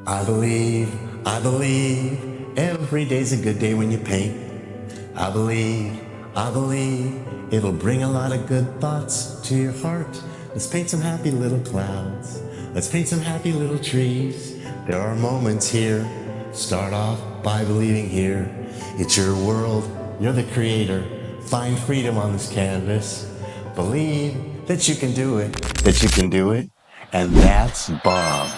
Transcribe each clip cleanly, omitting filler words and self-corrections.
I believe every day's a good day when you paint. I believe, I believe it'll bring a lot of good thoughts to your heart. Let's paint some happy little clouds. Let's paint some happy little trees. There are moments here. Start off by believing here. It's your world. You're the creator. Find freedom on this canvas. Believe that you can do it, that you can do it. And that's Bob.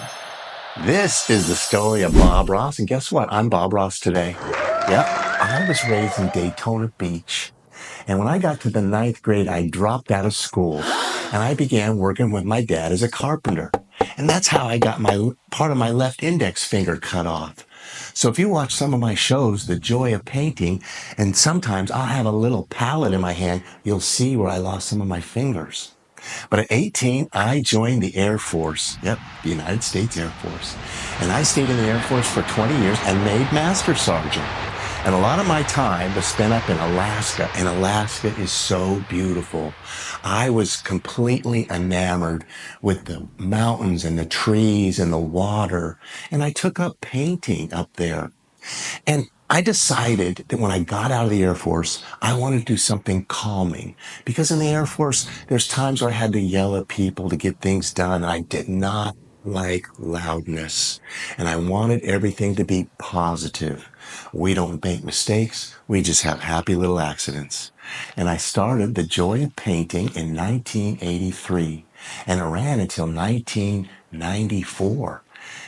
This is the story of Bob Ross. And guess what? I'm Bob Ross today. Yep. I was raised in Daytona Beach. And when I got to the ninth grade, I dropped out of school and I began working with my dad as a carpenter. And that's how I got my part of my left index finger cut off. So if you watch some of my shows, The Joy of Painting, and sometimes I'll have a little palette in my hand, you'll see where I lost some of my fingers. But at 18, I joined the Air Force. Yep, the United States Air Force. And I stayed in the Air Force for 20 years and made Master Sergeant. And a lot of my time was spent up in Alaska, and Alaska is so beautiful. I was completely enamored with the mountains and the trees and the water. And I took up painting up there. And I decided that when I got out of the Air Force, I wanted to do something calming. Because in the Air Force, there's times where I had to yell at people to get things done. And I did not like loudness. And I wanted everything to be positive. We don't make mistakes. We just have happy little accidents. And I started The Joy of Painting in 1983. And it ran until 1994.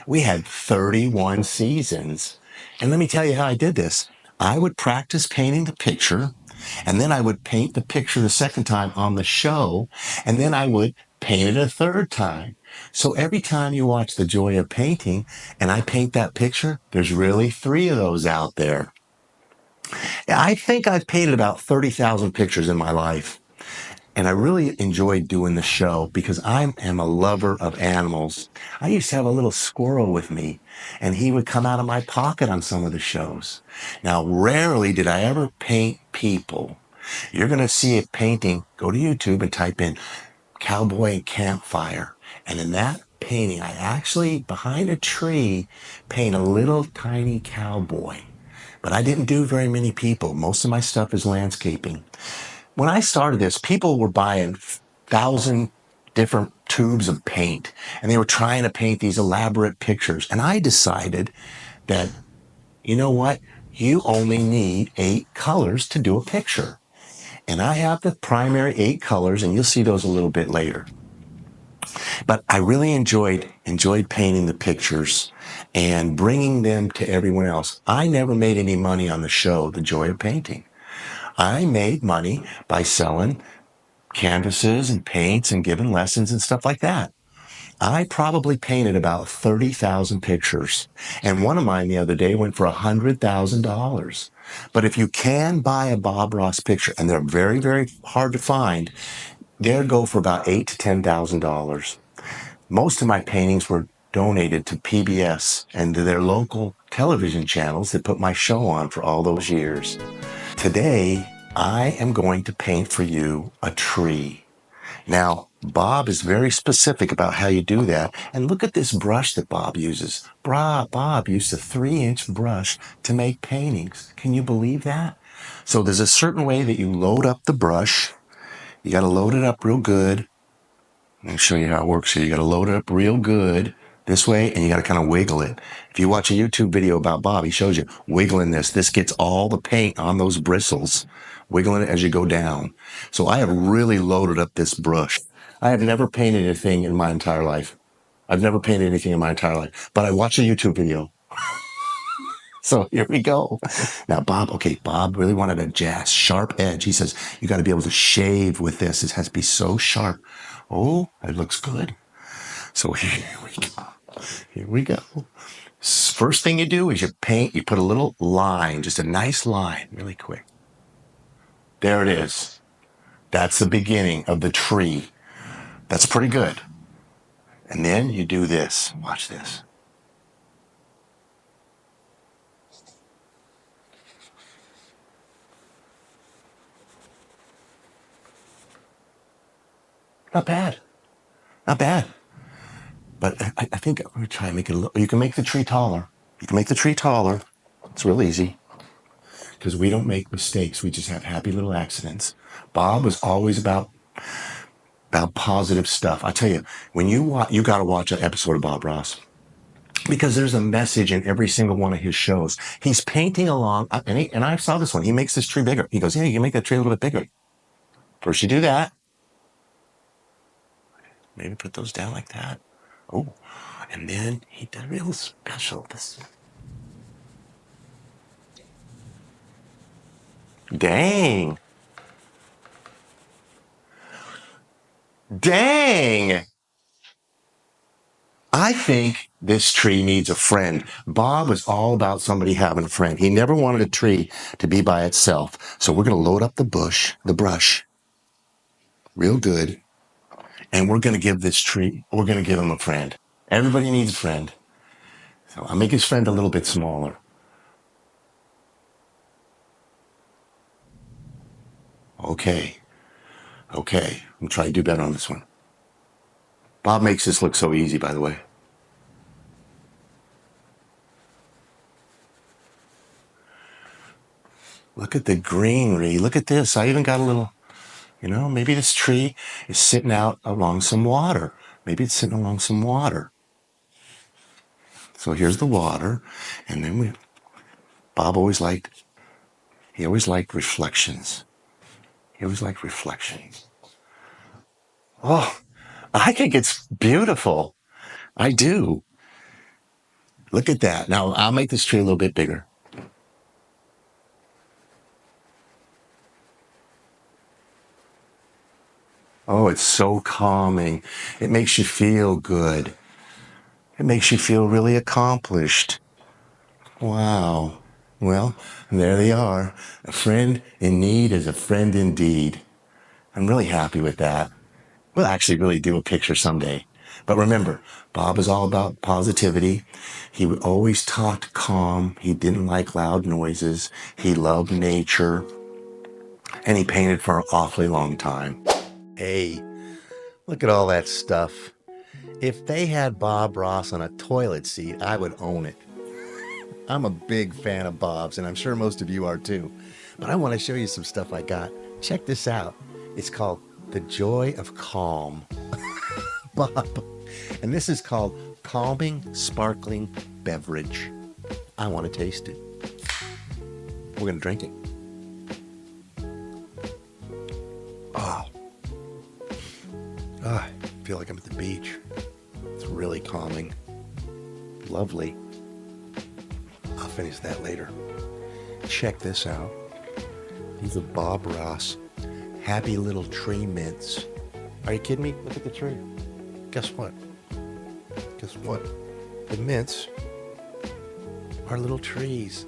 We had 31 seasons. And let me tell you how I did this. I would practice painting the picture, and then I would paint the picture the second time on the show, and then I would paint it a third time. So every time you watch The Joy of Painting and I paint that picture, there's really three of those out there. I think I've painted about 30,000 pictures in my life. And I really enjoyed doing the show because I am a lover of animals. I used to have a little squirrel with me, and he would come out of my pocket on some of the shows. Now, rarely did I ever paint people. You're going to see a painting. Go to YouTube and type in cowboy and campfire. And in that painting, I actually, behind a tree, paint a little tiny cowboy. But I didn't do very many people. Most of my stuff is landscaping. When I started this, people were buying 1,000 different tubes of paint and they were trying to paint these elaborate pictures. And I decided that, you know what? You only need 8 colors to do a picture. And I have the primary 8 colors, and you'll see those a little bit later. But I really enjoyed painting the pictures and bringing them to everyone else. I never made any money on the show, The Joy of Painting. I made money by selling canvases and paints and giving lessons and stuff like that. I probably painted about 30,000 pictures. And one of mine the other day went for $100,000. But if you can buy a Bob Ross picture, and they're very, very hard to find, they'll go for about $8,000 to $10,000. Most of my paintings were donated to PBS and to their local television channels that put my show on for all those years. Today, I am going to paint for you a tree. Now, Bob is very specific about how you do that. And look at this brush that Bob uses. Bob used a 3-inch brush to make paintings. Can you believe that? So there's a certain way that you load up the brush. You got to load it up real good. Let me show you how it works here. You got to load it up real good this way, and you got to kind of wiggle it. If you watch a YouTube video about Bob, he shows you wiggling this. This gets all the paint on those bristles, wiggling it as you go down. So I have really loaded up this brush. I have never painted anything in my entire life. I've never painted anything in my entire life, but I watched a YouTube video. So here we go. Now, Bob really wanted a jazz, sharp edge. He says, you got to be able to shave with this. It has to be so sharp. Oh, it looks good. So here we go. Here we go. First thing you do is you paint, you put a little line, just a nice line, really quick. There it is. That's the beginning of the tree. That's pretty good. And then you do this. Watch this. Not bad. Not bad. But I think I'm going to try and make it a little, you can make the tree taller. You can make the tree taller. It's real easy because we don't make mistakes. We just have happy little accidents. Bob was always about positive stuff. I tell you, when you watch, you got to watch an episode of Bob Ross because there's a message in every single one of his shows. He's painting along, and I saw this one. He makes this tree bigger. He goes, "Yeah, you can make that tree a little bit bigger. First, you do that. Maybe put those down like that. Oh, and then he did real special. This, dang, dang." I think this tree needs a friend. Bob was all about somebody having a friend. He never wanted a tree to be by itself. So we're going to load up the brush, real good. And we're going to give this tree, we're going to give him a friend. Everybody needs a friend. So I'll make his friend a little bit smaller. Okay. Okay. I'm trying to do better on this one. Bob makes this look so easy, by the way. Look at the greenery. Look at this. I even got a little, maybe this tree is sitting out along some water. Maybe it's sitting along some water. So here's the water. And then Bob he always liked reflections. He always liked reflections. Oh, I think it's beautiful. I do. Look at that. Now I'll make this tree a little bit bigger. Oh, it's so calming. It makes you feel good. It makes you feel really accomplished. Wow. Well, there they are. A friend in need is a friend indeed. I'm really happy with that. We'll actually really do a picture someday. But remember, Bob is all about positivity. He always talked calm. He didn't like loud noises. He loved nature. And he painted for an awfully long time. Hey, look at all that stuff. If they had Bob Ross on a toilet seat, I would own it. I'm a big fan of Bob's, and I'm sure most of you are too. But I want to show you some stuff I got. Check this out. It's called The Joy of Calm. Bob. And this is called Calming Sparkling Beverage. I want to taste it. We're going to drink it. Oh. I feel like I'm at the beach. It's really calming. Lovely. I'll finish that later. Check this out. These are Bob Ross Happy Little Tree Mints. Are you kidding me? Look at the tree. Guess what? Guess what? The mints are little trees.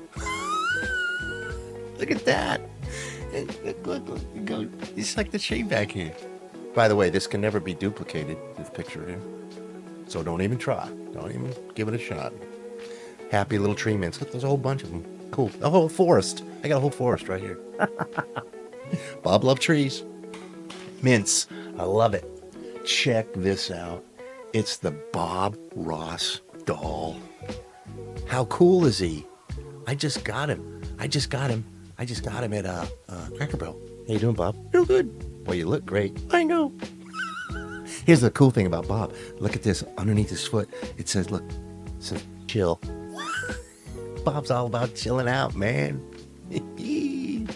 Look at that. Look. It's like the tree back here. By the way, this can never be duplicated, this picture here. So don't even try. Don't even give it a shot. Happy Little Tree Mints. Look, there's a whole bunch of them. Cool. A whole forest. I got a whole forest right here. Bob loved trees. Mints. I love it. Check this out. It's the Bob Ross doll. How cool is he? I just got him. I just got him at Cracker Barrel. How you doing, Bob? Real good. Well, you look great. I know. Here's the cool thing about Bob. Look at this. Underneath his foot, it says chill. Bob's all about chilling out, man. He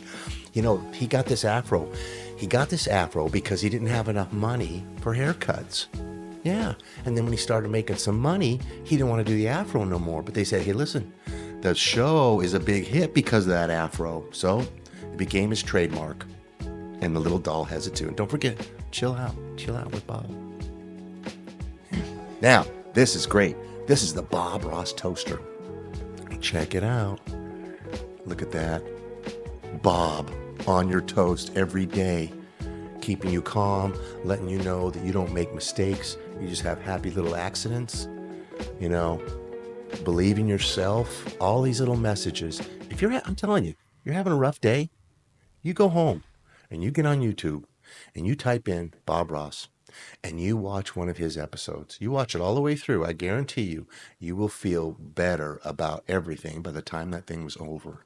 got this afro. He got this afro because he didn't have enough money for haircuts. Yeah. And then when he started making some money, he didn't want to do the afro no more. But they said, hey, listen, the show is a big hit because of that afro. So it became his trademark. And the little doll has it too. And don't forget, chill out. Chill out with Bob. Now, this is great. This is the Bob Ross toaster. Check it out. Look at that. Bob on your toast every day, keeping you calm, letting you know that you don't make mistakes. You just have happy little accidents. Believe in yourself. All these little messages. I'm telling you, you're having a rough day, you go home and you get on YouTube and you type in Bob Ross and you watch one of his episodes, you watch it all the way through, I guarantee you, you will feel better about everything by the time that thing was over.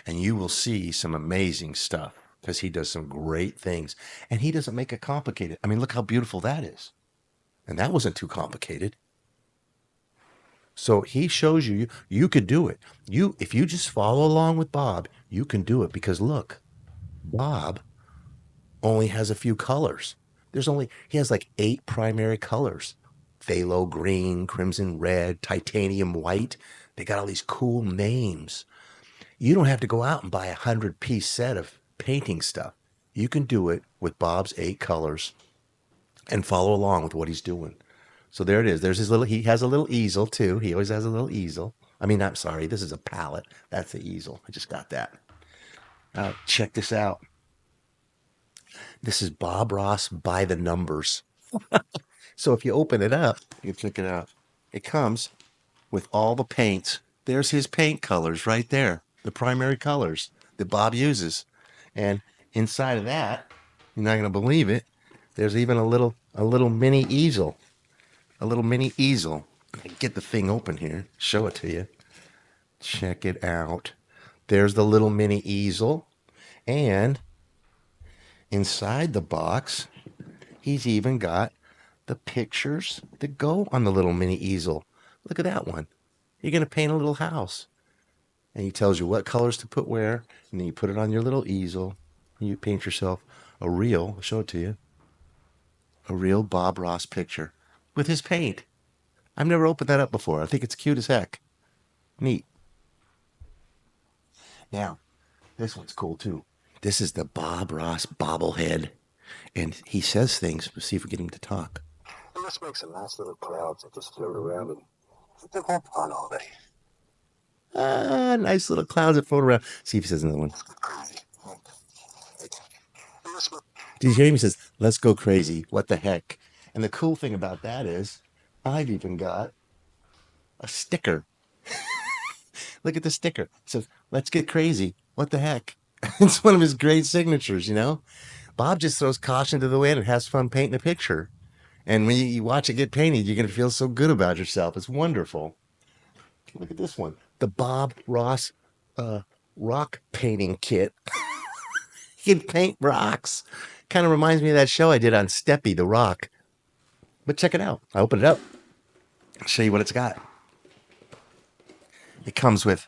And you will see some amazing stuff because he does some great things. And he doesn't make it complicated. I mean, look how beautiful that is. And that wasn't too complicated. So he shows you you could do it. If you just follow along with Bob, you can do it because look, Bob only has a few colors. He has like 8 primary colors. Phthalo green, crimson red, titanium white. They got all these cool names. You don't have to go out and buy a 100-piece set of painting stuff. You can do it with Bob's 8 colors and follow along with what he's doing. So there it is. He has a little easel too. He always has a little easel. I mean, I'm sorry, this is a palette. That's the easel. I just got that. Check this out. This is Bob Ross by the numbers. So if you open it up, you can check it out. It comes with all the paints. There's his paint colors right there, the primary colors that Bob uses. And inside of that, you're not going to believe it, there's even a little mini easel. A little mini easel. I can get the thing open here, show it to you. Check it out. There's the little mini easel. And inside the box, he's even got the pictures that go on the little mini easel. Look at that one. You're going to paint a little house. And he tells you what colors to put where. And then you put it on your little easel. And you paint yourself a real, I'll show it to you, a real Bob Ross picture with his paint. I've never opened that up before. I think it's cute as heck. Neat. Now, this one's cool too. This is the Bob Ross bobblehead. And he says things. Let's see if we get him to talk. Let's make some nice little clouds that just float around and they'll have fun all day. Nice little clouds that float around. See if he says another one. Did you hear him? He says, let's go crazy. What the heck? And the cool thing about that is I've even got a sticker. Look at the sticker. It says, let's get crazy. What the heck? It's one of his great signatures, you know? Bob just throws caution to the wind and has fun painting a picture. And when you watch it get painted, you're going to feel so good about yourself. It's wonderful. Look at this one. The Bob Ross rock painting kit. You can paint rocks. Kind of reminds me of that show I did on Steppy, the Rock. But check it out. I open it up. I'll show you what it's got. It comes with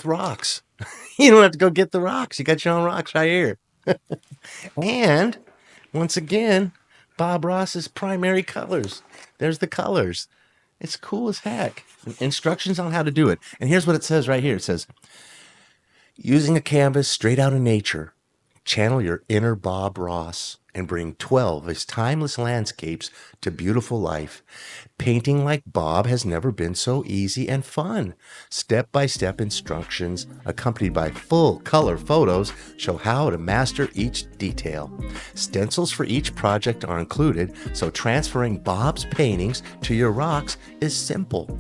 rocks. You don't have to go get the rocks. You got your own rocks right here. And once again, Bob Ross's primary colors. There's the colors. It's cool as heck. Instructions on how to do it. And here's what it says right here. It says, using a canvas straight out of nature, channel your inner Bob Ross and bring 12 of his timeless landscapes to beautiful life. Painting like Bob has never been so easy and fun. Step-by-step instructions accompanied by full color photos show how to master each detail. Stencils for each project are included, so transferring Bob's paintings to your rocks is simple.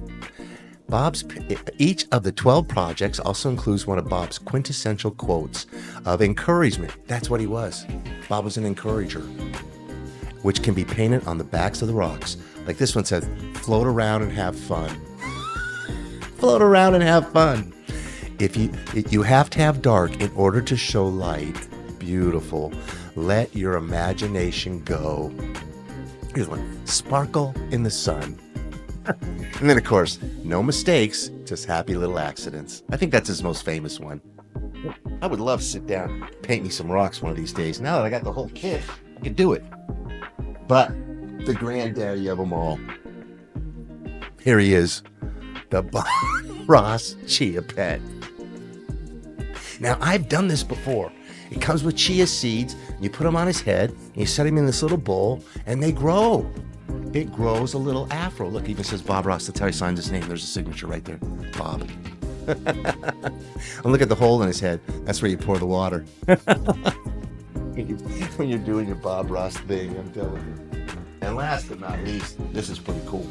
Each of the 12 projects also includes one of Bob's quintessential quotes of encouragement. That's what he was. Bob was an encourager, which can be painted on the backs of the rocks. Like this one says, float around and have fun. Float around and have fun. If you have to have dark in order to show light. Beautiful. Let your imagination go. Here's one. Sparkle in the sun. And then, of course, no mistakes, just happy little accidents. I think that's his most famous one. I would love to sit down, paint me some rocks one of these days. Now that I got the whole kit, I could do it. But the granddaddy of them all, here he is, the Bob Ross Chia Pet. Now, I've done this before. It comes with chia seeds. You put them on his head, and you set him in this little bowl, and they grow. It grows a little afro. Look, it even says Bob Ross. That's how he signs his name. There's a signature right there. Bob. And look at the hole in his head. That's where you pour the water. When you're doing your Bob Ross thing, I'm telling you. And last but not least, this is pretty cool.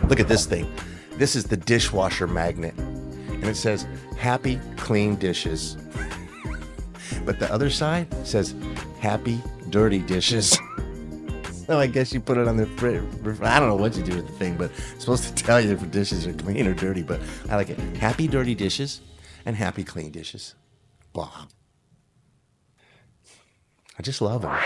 Look at this thing. This is the dishwasher magnet. And it says, happy, clean dishes. But the other side says, Happy dirty dishes. So I guess you put it on the I don't know what you do with the thing, but it's supposed to tell you if dishes are clean or dirty. But I like it. Happy dirty dishes and happy clean dishes. Bob. I just love him.